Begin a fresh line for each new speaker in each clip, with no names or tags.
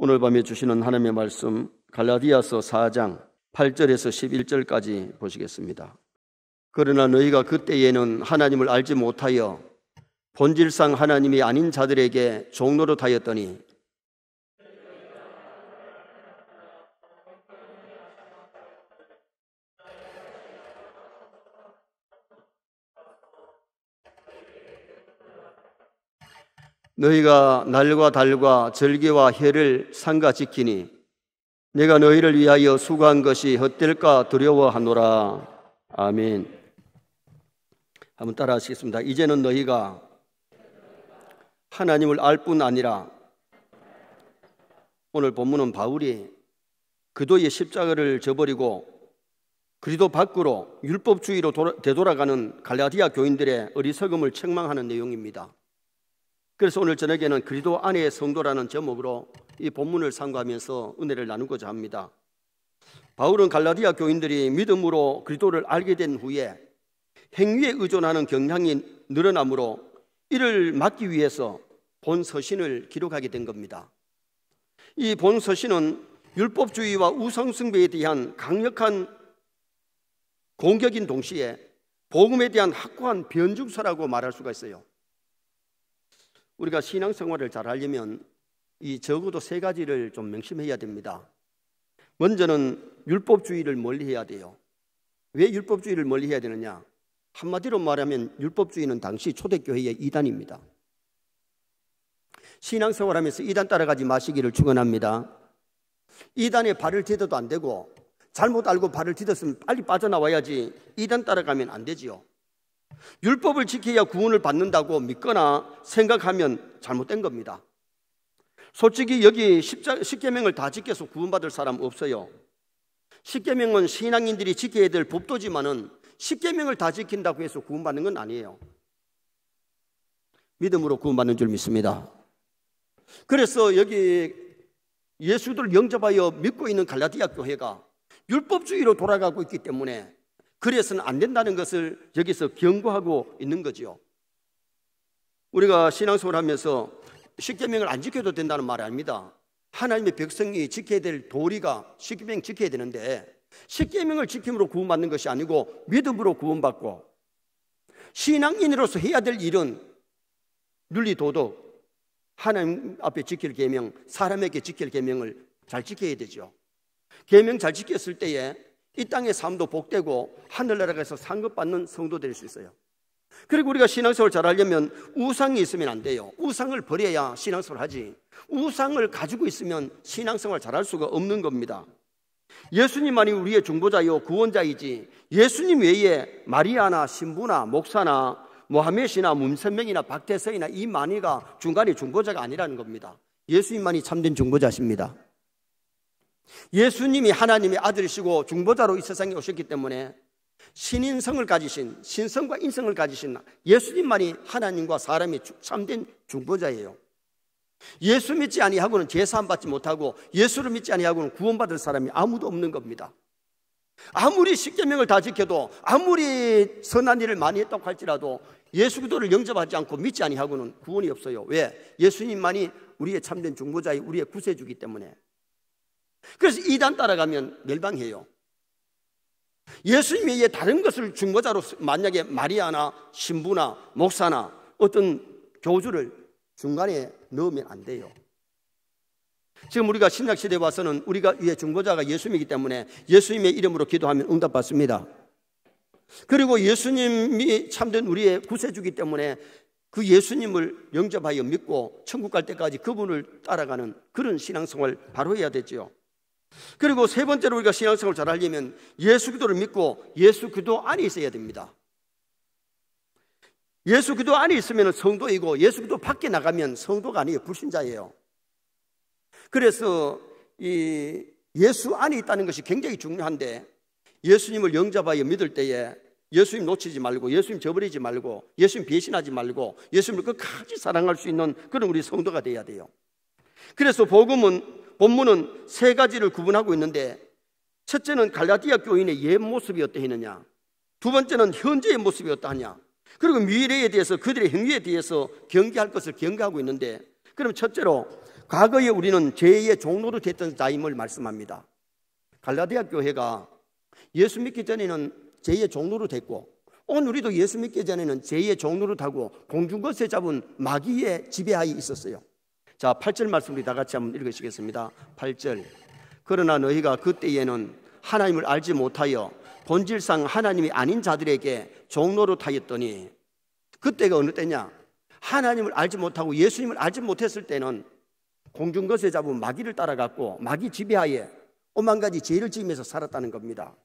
오늘 밤에 주시는 하나님의 말씀 갈라디아서 4장 8절에서 11절까지 보시겠습니다. 그러나 너희가 그때에는 하나님을 알지 못하여 본질상 하나님이 아닌 자들에게 종노릇하였더니 너희가 날과 달과 절기와 해를 삼가 지키니 내가 너희를 위하여 수고한 것이 헛될까 두려워하노라. 아멘. 한번 따라 하시겠습니다. 이제는 너희가 하나님을 알 뿐 아니라, 오늘 본문은 바울이 그도의 십자가를 저버리고 그리스도 밖으로 율법주의로 되돌아가는 갈라디아 교인들의 어리석음을 책망하는 내용입니다. 그래서 오늘 저녁에는 그리스도 안의 성도라는 제목으로 이 본문을 상고하면서 은혜를 나누고자 합니다. 바울은 갈라디아 교인들이 믿음으로 그리스도를 알게 된 후에 행위에 의존하는 경향이 늘어나므로 이를 막기 위해서 본서신을 기록하게 된 겁니다. 이 본서신은 율법주의와 우상숭배에 대한 강력한 공격인 동시에 복음에 대한 확고한 변증서라고 말할 수가 있어요. 우리가 신앙생활을 잘 하려면 이 적어도 세 가지를 좀 명심해야 됩니다. 먼저는 율법주의를 멀리해야 돼요. 왜 율법주의를 멀리해야 되느냐? 한마디로 말하면 율법주의는 당시 초대교회의 이단입니다. 신앙생활하면서 이단 따라가지 마시기를 축원합니다. 이단에 발을 디뎌도 안 되고 잘못 알고 발을 디뎠으면 빨리 빠져나와야지 이단 따라가면 안 되지요. 율법을 지켜야 구원을 받는다고 믿거나 생각하면 잘못된 겁니다. 솔직히 여기 십계명을 다 지켜서 구원받을 사람 없어요. 십계명은 신앙인들이 지켜야 될 법도지만은 십계명을 다 지킨다고 해서 구원받는 건 아니에요. 믿음으로 구원받는 줄 믿습니다. 그래서 여기 예수를 영접하여 믿고 있는 갈라디아 교회가 율법주의로 돌아가고 있기 때문에 그래서는 안 된다는 것을 여기서 경고하고 있는 거지요. 우리가 신앙생활을 하면서 십계명을 안 지켜도 된다는 말이 아닙니다. 하나님의 백성이 지켜야 될 도리가 십계명 지켜야 되는데 십계명을 지킴으로 구원받는 것이 아니고 믿음으로 구원받고, 신앙인으로서 해야 될 일은 윤리도덕, 하나님 앞에 지킬 계명, 사람에게 지킬 계명을 잘 지켜야 되죠. 계명 잘 지켰을 때에 이 땅의 삶도 복되고 하늘나라에서 상급받는 성도 될 수 있어요. 그리고 우리가 신앙생활을 잘 하려면 우상이 있으면 안 돼요. 우상을 버려야 신앙생활을 하지, 우상을 가지고 있으면 신앙생활을 잘 할 수가 없는 겁니다. 예수님만이 우리의 중보자요 구원자이지 예수님 외에 마리아나 신부나 목사나 모하메시나 문선명이나 박태서이나 이 많이가 중간에 중보자가 아니라는 겁니다. 예수님만이 참된 중보자십니다. 예수님이 하나님의 아들이시고 중보자로 이 세상에 오셨기 때문에 신인성을 가지신, 신성과 인성을 가지신 예수님만이 하나님과 사람의 참된 중보자예요. 예수 믿지 아니하고는 제사함 받지 못하고 예수를 믿지 아니하고는 구원받을 사람이 아무도 없는 겁니다. 아무리 십계명을 다 지켜도, 아무리 선한 일을 많이 했다고 할지라도 예수 그리스도를 영접하지 않고 믿지 아니하고는 구원이 없어요. 왜? 예수님만이 우리의 참된 중보자이 우리의 구세주기 때문에. 그래서 이단 따라가면 멸망해요. 예수님 외에 다른 것을 중보자로, 만약에 마리아나 신부나 목사나 어떤 교주를 중간에 넣으면 안 돼요. 지금 우리가 신약시대에 와서는 우리가 위에 중보자가 예수님이기 때문에 예수님의 이름으로 기도하면 응답받습니다. 그리고 예수님이 참된 우리의 구세주기 때문에 그 예수님을 영접하여 믿고 천국 갈 때까지 그분을 따라가는 그런 신앙생활을 바로 해야 되죠. 그리고 세 번째로 우리가 신앙생활을 잘 하려면 예수 그리스도를 믿고 예수 그리스도 안에 있어야 됩니다. 예수 그리스도 안에 있으면 성도이고 예수 그리스도 밖에 나가면 성도가 아니에요. 불신자예요. 그래서 이 예수 안에 있다는 것이 굉장히 중요한데, 예수님을 영접하여 믿을 때에 예수님 놓치지 말고, 예수님 저버리지 말고, 예수님 배신하지 말고 예수님을 끝까지 사랑할 수 있는 그런 우리 성도가 돼야 돼요. 그래서 본문은 세 가지를 구분하고 있는데, 첫째는 갈라디아 교인의 옛 모습이 어떠했느냐, 두 번째는 현재의 모습이 어떠하냐, 그리고 미래에 대해서 그들의 행위에 대해서 경계할 것을 경계하고 있는데, 그럼 첫째로 과거에 우리는 죄의 종로로 됐던 자임을 말씀합니다. 갈라디아 교회가 예수 믿기 전에는 죄의 종로로 됐고, 오늘 우리도 예수 믿기 전에는 죄의 종로로 타고 공중것에 잡은 마귀의 지배하에 있었어요. 자, 8절 말씀 우리 다 같이 한번 읽으시겠습니다. 8절. 그러나 너희가 그때에는 하나님을 알지 못하여 본질상 하나님이 아닌 자들에게 종로로 타였더니, 그때가 어느 때냐? 하나님을 알지 못하고 예수님을 알지 못했을 때는 공중것에 잡은 마귀를 따라갔고 마귀 지배하에 오만 가지 죄를 지으면서 살았다는 겁니다.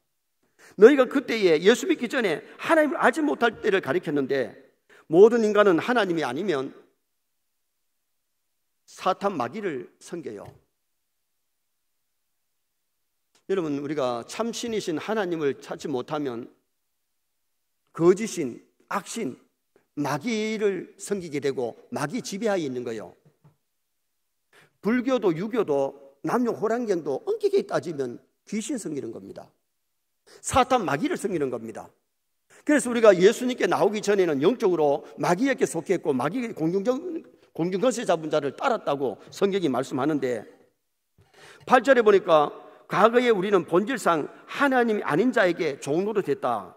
너희가 그때에 예수 믿기 전에 하나님을 알지 못할 때를 가리켰는데, 모든 인간은 하나님이 아니면 사탄 마귀를 섬겨요. 여러분, 우리가 참신이신 하나님을 찾지 못하면 거짓인, 악신, 마귀를 섬기게 되고 마귀 지배하에 있는 거예요. 불교도 유교도 남녀 호랑경도 엄격히 따지면 귀신 섬기는 겁니다. 사탄 마귀를 섬기는 겁니다. 그래서 우리가 예수님께 나오기 전에는 영적으로 마귀에게 속했고 마귀의 공중것에 잡은 자를 따랐다고 성경이 말씀하는데, 8절에 보니까 과거에 우리는 본질상 하나님이 아닌 자에게 종로로 됐다.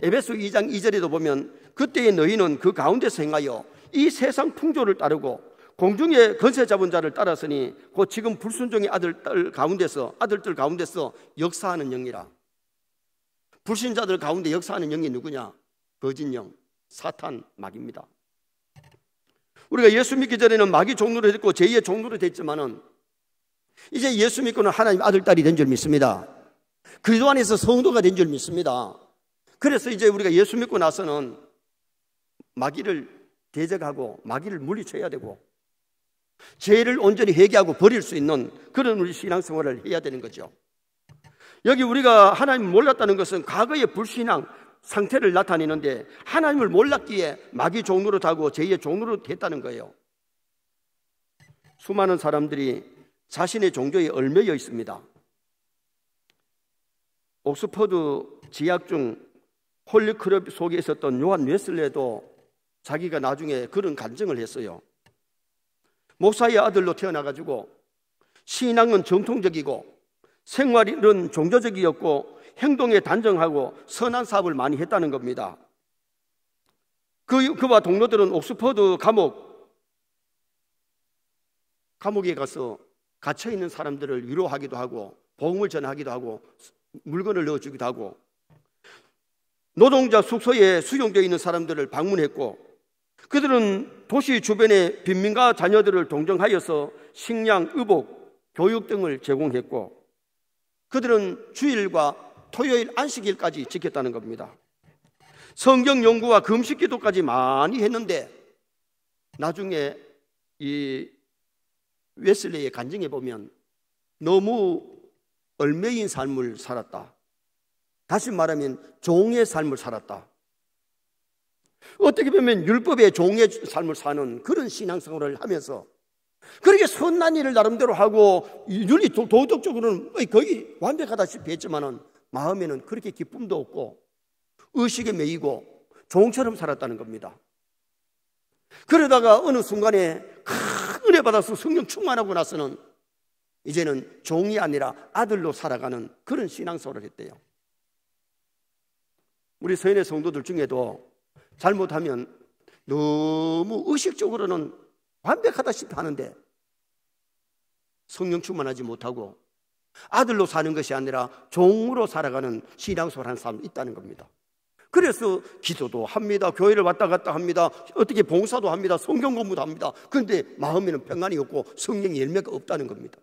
에베소 2장 2절에도 보면 그때의 너희는 그 가운데서 행하여 이 세상 풍조를 따르고 공중에 건세 잡은 자를 따랐으니 곧 지금 불순종의 아들들 가운데서 역사하는 영이라. 불신자들 가운데 역사하는 영이 누구냐? 거짓 영, 사탄, 마귀입니다. 우리가 예수 믿기 전에는 마귀 종로로 됐고 죄의 종로로 됐지만은 이제 예수 믿고는 하나님 아들, 딸이 된 줄 믿습니다. 그리스도 안에서 성도가 된 줄 믿습니다. 그래서 이제 우리가 예수 믿고 나서는 마귀를 대적하고 마귀를 물리쳐야 되고 죄를 온전히 회개하고 버릴 수 있는 그런 우리 신앙생활을 해야 되는 거죠. 여기 우리가 하나님을 몰랐다는 것은 과거의 불신앙 상태를 나타내는데, 하나님을 몰랐기에 마귀 종로로 타고 죄의 종로로 됐다는 거예요. 수많은 사람들이 자신의 종교에 얽매여 있습니다. 옥스퍼드 지학 중 홀리클럽 속에 있었던 요한 웨슬레도 자기가 나중에 그런 간증을 했어요. 목사의 아들로 태어나가지고 신앙은 정통적이고 생활은 종교적이었고 행동에 단정하고 선한 사업을 많이 했다는 겁니다. 그와 동료들은 옥스퍼드 감옥에 가서 갇혀있는 사람들을 위로하기도 하고 복음을 전하기도 하고 물건을 넣어주기도 하고, 노동자 숙소에 수용되어 있는 사람들을 방문했고, 그들은 도시 주변의 빈민가 자녀들을 동정하여서 식량, 의복, 교육 등을 제공했고, 그들은 주일과 토요일 안식일까지 지켰다는 겁니다. 성경 연구와 금식 기도까지 많이 했는데, 나중에 이 웨슬레의 간증에 보면 너무 얽매인 삶을 살았다. 다시 말하면 종의 삶을 살았다. 어떻게 보면 율법의 종의 삶을 사는 그런 신앙생활을 하면서 그렇게 선한 일을 나름대로 하고 윤리 도덕적으로는 거의 완벽하다시피 했지만은 마음에는 그렇게 기쁨도 없고 의식에 매이고 종처럼 살았다는 겁니다. 그러다가 어느 순간에 큰 은혜 받아서 성령 충만하고 나서는 이제는 종이 아니라 아들로 살아가는 그런 신앙생활을 했대요. 우리 서인의 성도들 중에도 잘못하면 너무 의식적으로는 완벽하다시피 하는데 성령 충만하지 못하고 아들로 사는 것이 아니라 종으로 살아가는 신앙생활을 하는 사람이 있다는 겁니다. 그래서 기도도 합니다. 교회를 왔다 갔다 합니다. 어떻게 봉사도 합니다. 성경 공부도 합니다. 그런데 마음에는 평안이 없고 성령의 열매가 없다는 겁니다.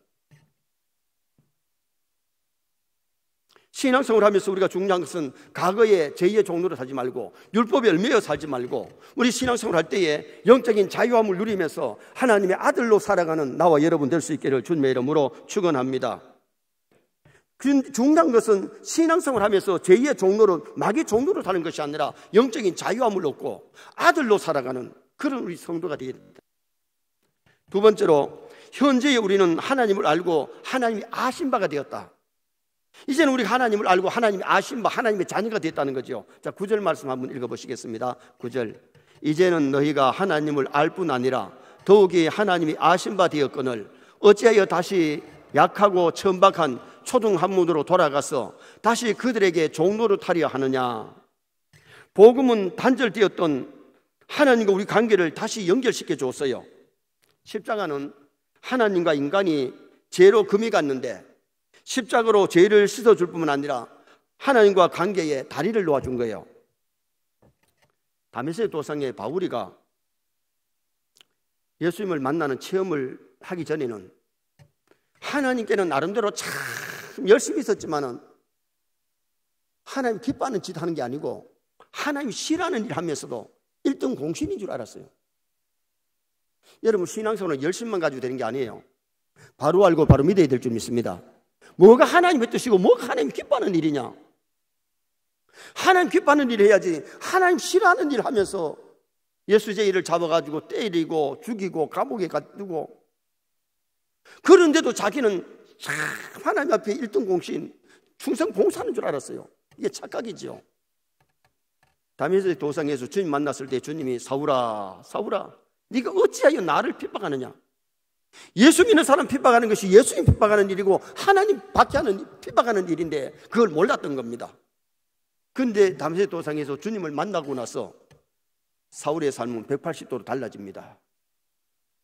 신앙생활을 하면서 우리가 중요한 것은 과거의 죄의 종로로 살지 말고 율법에 얽매여 살지 말고 우리 신앙생활을 할 때에 영적인 자유함을 누리면서 하나님의 아들로 살아가는 나와 여러분 될 수 있기를 주님의 이름으로 축원합니다. 중요한 것은 신앙생활을 하면서 죄의 종로로 마귀 종로로 사는 것이 아니라 영적인 자유함을 얻고 아들로 살아가는 그런 우리 성도가 되어야 됩니다. 두 번째로 현재의 우리는 하나님을 알고 하나님이 아신 바가 되었다. 이제는 우리가 하나님을 알고 하나님이 아신 바 하나님의 자녀가 됐다는 거죠. 자, 9절 말씀 한번 읽어보시겠습니다. 9절. 이제는 너희가 하나님을 알 뿐 아니라 더욱이 하나님이 아신 바 되었거늘 어찌하여 다시 약하고 천박한 초등학문으로 돌아가서 다시 그들에게 종노릇하려 하느냐. 복음은 단절되었던 하나님과 우리 관계를 다시 연결시켜 줬어요. 십자가는 하나님과 인간이 죄로 금이 갔는데 십자가로 죄를 씻어줄 뿐만 아니라 하나님과 관계에 다리를 놓아준 거예요. 다메섹 도상의 바울이가 예수님을 만나는 체험을 하기 전에는 하나님께는 나름대로 참 열심히 있었지만은 하나님 기뻐하는 짓 하는 게 아니고 하나님 싫어하는 일 하면서도 1등 공신인 줄 알았어요. 여러분, 신앙생활은 열심만 가지고 되는 게 아니에요. 바로 알고 바로 믿어야 될 줄 믿습니다. 뭐가 하나님의 뜻이고 뭐가 하나님 기뻐하는 일이냐. 하나님 기뻐하는 일 해야지 하나님 싫어하는 일 하면서 예수 제의를 잡아가지고 때리고 죽이고 감옥에 가두고, 그런데도 자기는 참 하나님 앞에 1등 공신 충성 봉사하는 줄 알았어요. 이게 착각이죠. 다메섹 도상에서 주님 만났을 때 주님이 사울아 사울아 네가 어찌하여 나를 핍박하느냐. 예수 믿는 사람 핍박하는 것이 예수님 핍박하는 일이고 하나님 박해하는 핍박하는 일인데 그걸 몰랐던 겁니다. 그런데 다메섹 도상에서 주님을 만나고 나서 사울의 삶은 180도로 달라집니다.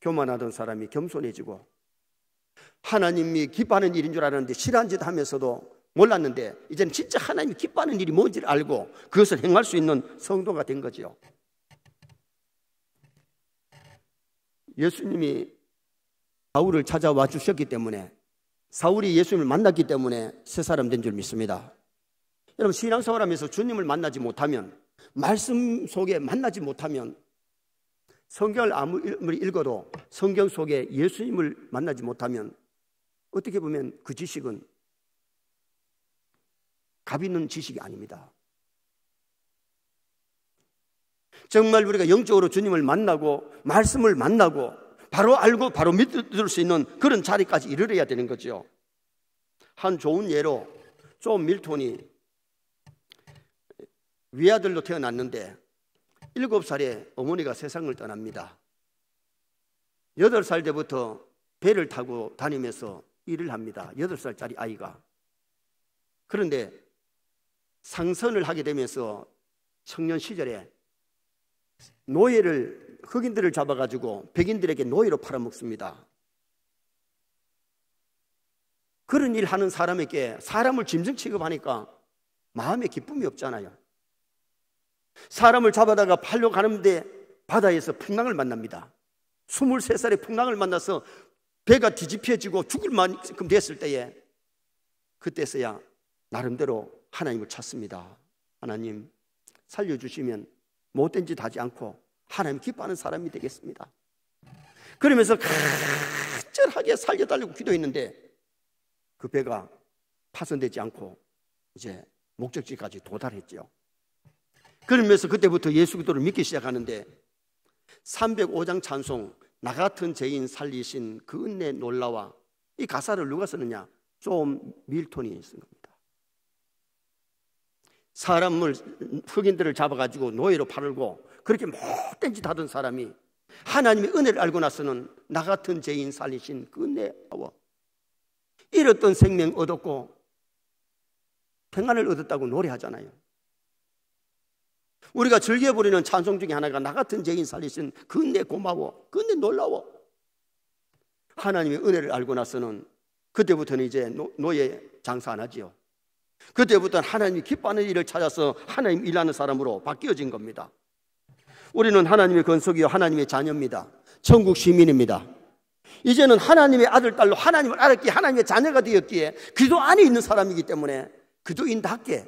교만하던 사람이 겸손해지고, 하나님이 기뻐하는 일인 줄 알았는데 싫어하는 짓 하면서도 몰랐는데 이제는 진짜 하나님이 기뻐하는 일이 뭔지를 알고 그것을 행할 수 있는 성도가 된 거죠. 예수님이 사울을 찾아와 주셨기 때문에, 사울이 예수님을 만났기 때문에 새 사람 된 줄 믿습니다. 여러분, 신앙생활하면서 주님을 만나지 못하면, 말씀 속에 만나지 못하면, 성경을 아무리 읽어도 성경 속에 예수님을 만나지 못하면 어떻게 보면 그 지식은 값 있는 지식이 아닙니다. 정말 우리가 영적으로 주님을 만나고 말씀을 만나고 바로 알고 바로 믿을 수 있는 그런 자리까지 이르러야 되는 거죠. 한 좋은 예로 존 밀턴이 외아들로 태어났는데 7살에 어머니가 세상을 떠납니다. 8살 때부터 배를 타고 다니면서 일을 합니다. 8살짜리 아이가. 그런데 상선을 하게 되면서 청년 시절에 노예를, 흑인들을 잡아가지고 백인들에게 노예로 팔아먹습니다. 그런 일 하는 사람에게 사람을 짐승 취급하니까 마음에 기쁨이 없잖아요. 사람을 잡아다가 팔려고 하는데 바다에서 풍랑을 만납니다. 23살에 풍랑을 만나서 배가 뒤집혀지고 죽을 만큼 됐을 때에, 그때서야 나름대로 하나님을 찾습니다. 하나님 살려주시면 못된 짓 하지 않고 하나님 기뻐하는 사람이 되겠습니다. 그러면서 간절하게 살려달라고 기도했는데 그 배가 파손되지 않고 이제 목적지까지 도달했죠. 그러면서 그때부터 예수 그리스도를 믿기 시작하는데 305장 찬송, 나 같은 죄인 살리신 그 은혜 놀라와, 이 가사를 누가 쓰느냐? 존 밀턴이 쓴 겁니다. 사람을, 흑인들을 잡아가지고 노예로 팔고 그렇게 못된 짓 하던 사람이 하나님의 은혜를 알고 나서는 나 같은 죄인 살리신 그 은혜와 잃었던 생명 얻었고 평안을 얻었다고 노래하잖아요. 우리가 즐겨 부르는 찬송 중에 하나가 나 같은 죄인 살리신 그 은혜 고마워, 그 은혜 놀라워. 하나님의 은혜를 알고 나서는 그때부터는 이제 노예 장사 안 하지요. 그때부터는 하나님이 기뻐하는 일을 찾아서 하나님 일하는 사람으로 바뀌어진 겁니다. 우리는 하나님의 건속이요 하나님의 자녀입니다. 천국 시민입니다. 이제는 하나님의 아들, 딸로 하나님을 알았기에 하나님의 자녀가 되었기에 그리스도 안에 있는 사람이기 때문에 그리스도인답게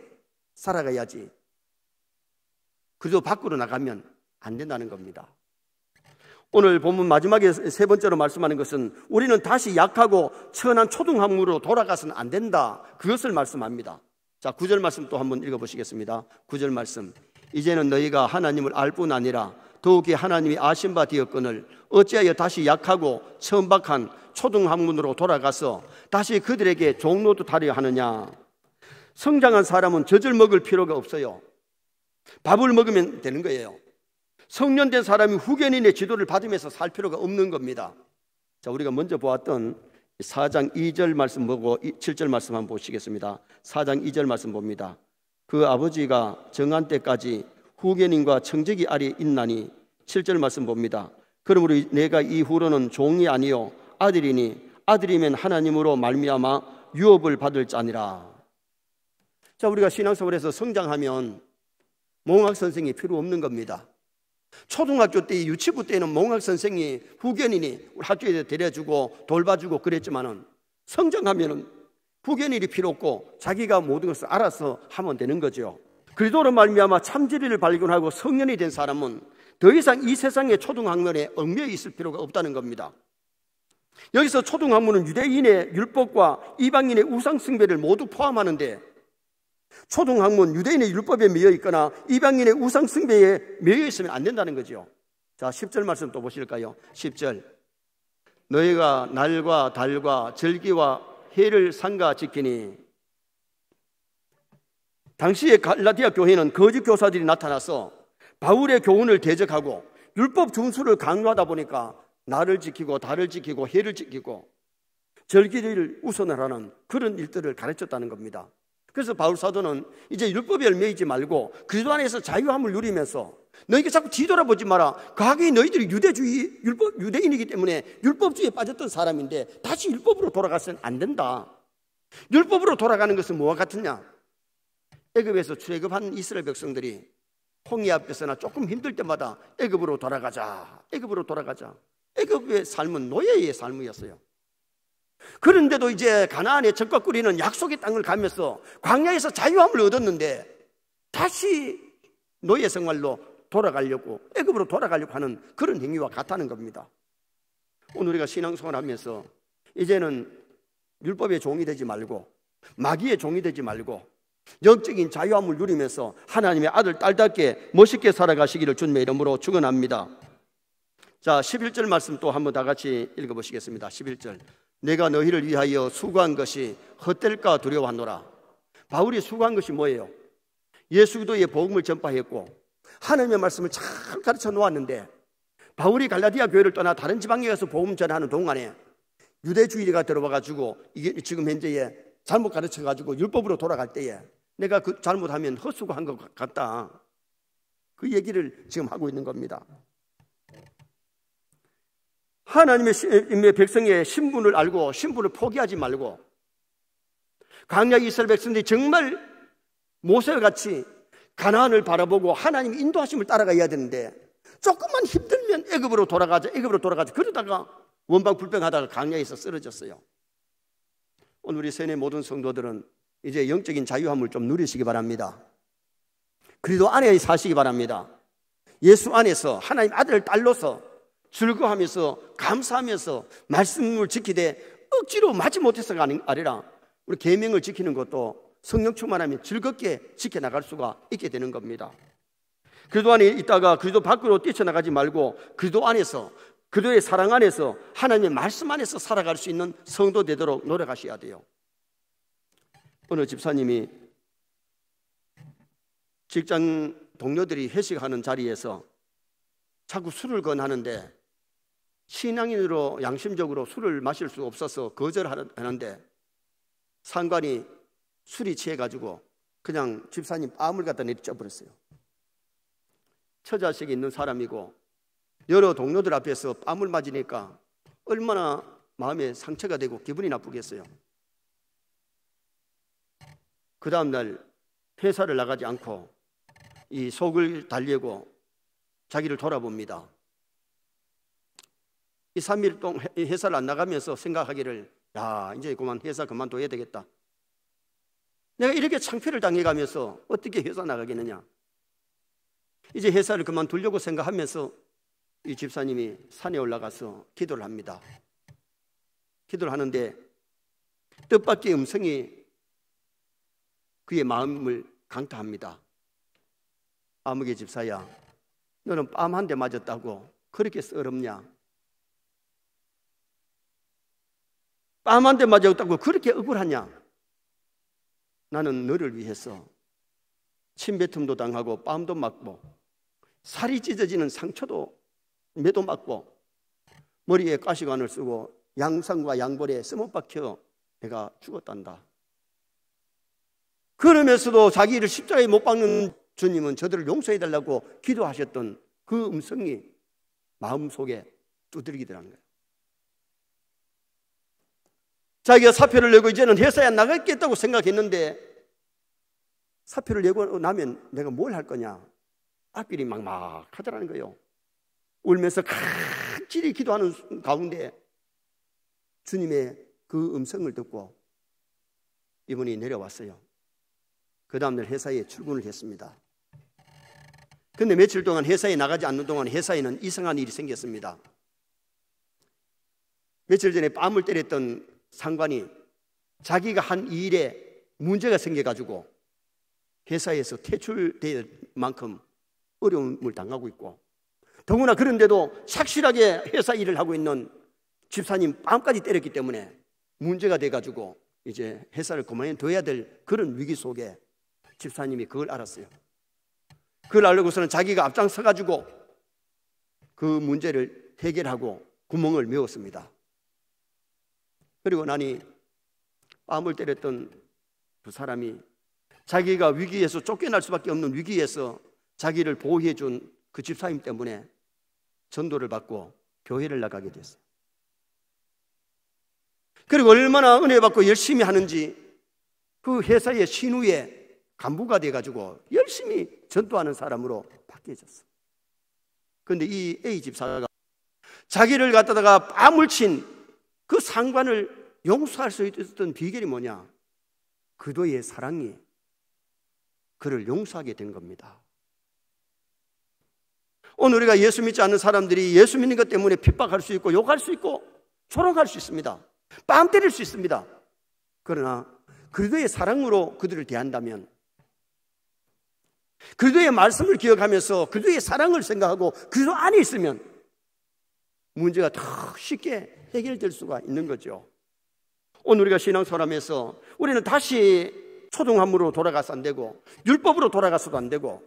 살아가야지, 그리스도 밖으로 나가면 안 된다는 겁니다. 오늘 본문 마지막에 세 번째로 말씀하는 것은 우리는 다시 약하고 천한 초등학문으로 돌아가서는 안 된다, 그것을 말씀합니다. 자, 9절 말씀 또 한번 읽어보시겠습니다. 9절 말씀, 이제는 너희가 하나님을 알 뿐 아니라 더욱이 하나님이 아신 바 되었거늘 어찌하여 다시 약하고 천박한 초등학문으로 돌아가서 다시 그들에게 종노릇하려 하느냐. 성장한 사람은 젖을 먹을 필요가 없어요. 밥을 먹으면 되는 거예요. 성년된 사람이 후견인의 지도를 받으면서 살 필요가 없는 겁니다. 자, 우리가 먼저 보았던 4장 2절 말씀 보고 7절 말씀 한번 보시겠습니다. 4장 2절 말씀 봅니다. 그 아버지가 정한 때까지 후견인과 청지기 아래 있나니 7절 말씀 봅니다. 그러므로 내가 이후로는 종이 아니요 아들이니 아들이면 하나님으로 말미암아 유업을 받을 자니라. 자, 우리가 신앙생활에서 성장하면 몽학 선생이 필요 없는 겁니다. 초등학교 때, 유치부 때는 몽학 선생이 후견인이 우리 학교에 데려주고 돌봐주고 그랬지만은 성장하면은 후견인이 필요 없고 자기가 모든 것을 알아서 하면 되는 거죠. 그리스도로 말미암아 참진리를 발견하고 성년이 된 사람은 더 이상 이 세상의 초등학문에 얽매여 있을 필요가 없다는 겁니다. 여기서 초등학문은 유대인의 율법과 이방인의 우상숭배를 모두 포함하는데, 초등학문 유대인의 율법에 매여 있거나 이방인의 우상숭배에 매여 있으면 안 된다는 거죠. 자, 10절 말씀 또 보실까요? 10절. 너희가 날과 달과 절기와 해를 삼가 지키니. 당시에 갈라디아 교회는 거짓 교사들이 나타나서 바울의 교훈을 대적하고 율법 준수를 강요하다 보니까 날을 지키고 달을 지키고 해를 지키고 절기를 우선을 하는 그런 일들을 가르쳤다는 겁니다. 그래서 바울 사도는 이제 율법에 얽매이지 말고 그리스도 안에서 자유함을 누리면서 너희가 자꾸 뒤돌아보지 마라. 과거에 너희들이 유대인이기 때문에 율법주의에 빠졌던 사람인데 다시 율법으로 돌아가서는 안 된다. 율법으로 돌아가는 것은 뭐와 같으냐? 애굽에서 출애굽한 이스라엘 백성들이 홍해 앞에서나 조금 힘들 때마다 애굽으로 돌아가자, 애굽으로 돌아가자. 애굽의 삶은 노예의 삶이었어요. 그런데도 이제 가나안의 적과 꿀이는 약속의 땅을 가면서 광야에서 자유함을 얻었는데 다시 노예 생활로 돌아가려고, 애굽으로 돌아가려고 하는 그런 행위와 같다는 겁니다. 오늘 우리가 신앙생활 하면서 이제는 율법의 종이 되지 말고 마귀의 종이 되지 말고 영적인 자유함을 누리면서 하나님의 아들 딸답게 멋있게 살아가시기를 주님의 이름으로 축원합니다. 자, 11절 말씀 또 한번 다 같이 읽어보시겠습니다. 11절. 내가 너희를 위하여 수고한 것이 헛될까 두려워하노라. 바울이 수고한 것이 뭐예요? 예수 그리스도의 복음을 전파했고 하나님의 말씀을 잘 가르쳐 놓았는데, 바울이 갈라디아 교회를 떠나 다른 지방에 가서 복음 전하는 동안에 유대주의가 들어와가지고 이게 지금 현재에 잘못 가르쳐가지고 율법으로 돌아갈 때에 내가 그 잘못하면 헛수고한 것 같다, 그 얘기를 지금 하고 있는 겁니다. 하나님의 백성의 신분을 알고 신분을 포기하지 말고 광야 이스라엘 백성들이 정말 모세와 같이 가나안을 바라보고 하나님 인도하심을 따라가야 되는데 조금만 힘들면 애굽으로 돌아가자, 애굽으로 돌아가자, 그러다가 원방불평하다가 광야에서 쓰러졌어요. 오늘 우리 세뇌 모든 성도들은 이제 영적인 자유함을 좀 누리시기 바랍니다. 그리스도 안에 사시기 바랍니다. 예수 안에서 하나님 아들 딸로서 즐거워하면서 감사하면서 말씀을 지키되 억지로 마지 못해서가 아니라 우리 계명을 지키는 것도 성령 충만하면 즐겁게 지켜나갈 수가 있게 되는 겁니다. 그리스도 안에 있다가 그리스도 밖으로 뛰쳐나가지 말고 그리스도 안에서, 그리스도의 사랑 안에서, 하나님의 말씀 안에서 살아갈 수 있는 성도 되도록 노력하셔야 돼요. 어느 집사님이 직장 동료들이 회식하는 자리에서 자꾸 술을 권하는데 신앙인으로 양심적으로 술을 마실 수 없어서 거절하는데 상관이 술이 취해가지고 그냥 집사님 뺨을 갖다 내리쳐버렸어요. 처자식이 있는 사람이고 여러 동료들 앞에서 뺨을 맞으니까 얼마나 마음에 상처가 되고 기분이 나쁘겠어요. 그 다음날 회사를 나가지 않고 이 속을 달래고 자기를 돌아봅니다. 2, 3일 동안 회사를 안 나가면서 생각하기를, 야, 이제 그만 회사 그만둬야 되겠다. 내가 이렇게 창피를 당해가면서 어떻게 회사 나가겠느냐. 이제 회사를 그만두려고 생각하면서 이 집사님이 산에 올라가서 기도를 합니다. 기도를 하는데 뜻밖의 음성이 그의 마음을 강타합니다. 아무개 집사야, 너는 뺨 한 대 맞았다고 그렇게 서럽냐? 뺨 한 대 맞았다고 그렇게 억울하냐? 나는 너를 위해서 침뱉음도 당하고 뺨도 맞고 살이 찢어지는 상처도 매도 맞고 머리에 가시관을 쓰고 양상과 양볼에 써못 박혀 내가 죽었단다. 그러면서도 자기를 십자가에 못 박는 주님은 저들을 용서해달라고 기도하셨던 그 음성이 마음속에 두드리더라는 거예요. 자기가 사표를 내고 이제는 회사에 안 나가겠다고 생각했는데 사표를 내고 나면 내가 뭘 할 거냐, 앞길이 막막하더라는 거예요. 울면서 간절히 기도하는 가운데 주님의 그 음성을 듣고 이분이 내려왔어요. 그 다음날 회사에 출근을 했습니다. 근데 며칠 동안 회사에 나가지 않는 동안 회사에는 이상한 일이 생겼습니다. 며칠 전에 뺨을 때렸던 상관이 자기가 한 일에 문제가 생겨가지고 회사에서 퇴출될 만큼 어려움을 당하고 있고, 더구나 그런데도 착실하게 회사 일을 하고 있는 집사님 뺨까지 때렸기 때문에 문제가 돼가지고 이제 회사를 그만둬야 될 그런 위기 속에 집사님이 그걸 알았어요. 그걸 알고서는 자기가 앞장서가지고 그 문제를 해결하고 구멍을 메웠습니다. 그리고 나니 뺨을 때렸던 그 사람이 자기가 위기에서 쫓겨날 수밖에 없는 위기에서 자기를 보호해 준 그 집사님 때문에 전도를 받고 교회를 나가게 됐어요. 그리고 얼마나 은혜 받고 열심히 하는지 그 회사의 신우의 간부가 돼가지고 열심히 전도하는 사람으로 바뀌어졌어요. 그런데 이 A 집사가 자기를 갖다가 뺨을 친 그 상관을 용서할 수 있었던 비결이 뭐냐? 그도의 사랑이 그를 용서하게 된 겁니다. 오늘 우리가 예수 믿지 않는 사람들이 예수 믿는 것 때문에 핍박할 수 있고 욕할 수 있고 조롱할 수 있습니다. 뺨 때릴 수 있습니다. 그러나 그리스도의 사랑으로 그들을 대한다면, 그리스도의 말씀을 기억하면서 그리스도의 사랑을 생각하고 그리스도 안에 있으면 문제가 더 쉽게 해결될 수가 있는 거죠. 오늘 우리가 신앙생활하면서 우리는 다시 초등함으로 돌아가서 안 되고 율법으로 돌아가서도 안 되고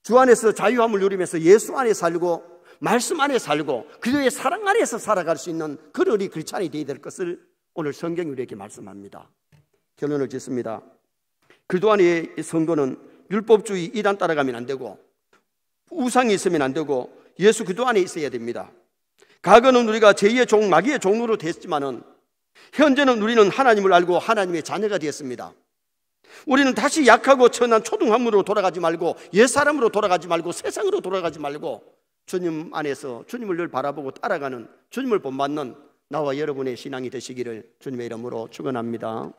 주 안에서 자유함을 누리면서 예수 안에 살고 말씀 안에 살고 그리스도의 사랑 안에서 살아갈 수 있는 그런 우리 크리스찬이 되어야 될 것을 오늘 성경이 우리에게 말씀합니다. 결론을 짓습니다. 그리스도 안의 성도는 율법주의 이단 따라가면 안 되고 우상이 있으면 안 되고 예수 그리스도 안에 있어야 됩니다. 과거는 우리가 제2의 종, 마귀의 종으로 됐지만은 현재는 우리는 하나님을 알고 하나님의 자녀가 되었습니다. 우리는 다시 약하고 천한 초등함으로 돌아가지 말고 옛사람으로 돌아가지 말고 세상으로 돌아가지 말고 주님 안에서 주님을 늘 바라보고 따라가는, 주님을 본받는 나와 여러분의 신앙이 되시기를 주님의 이름으로 축원합니다.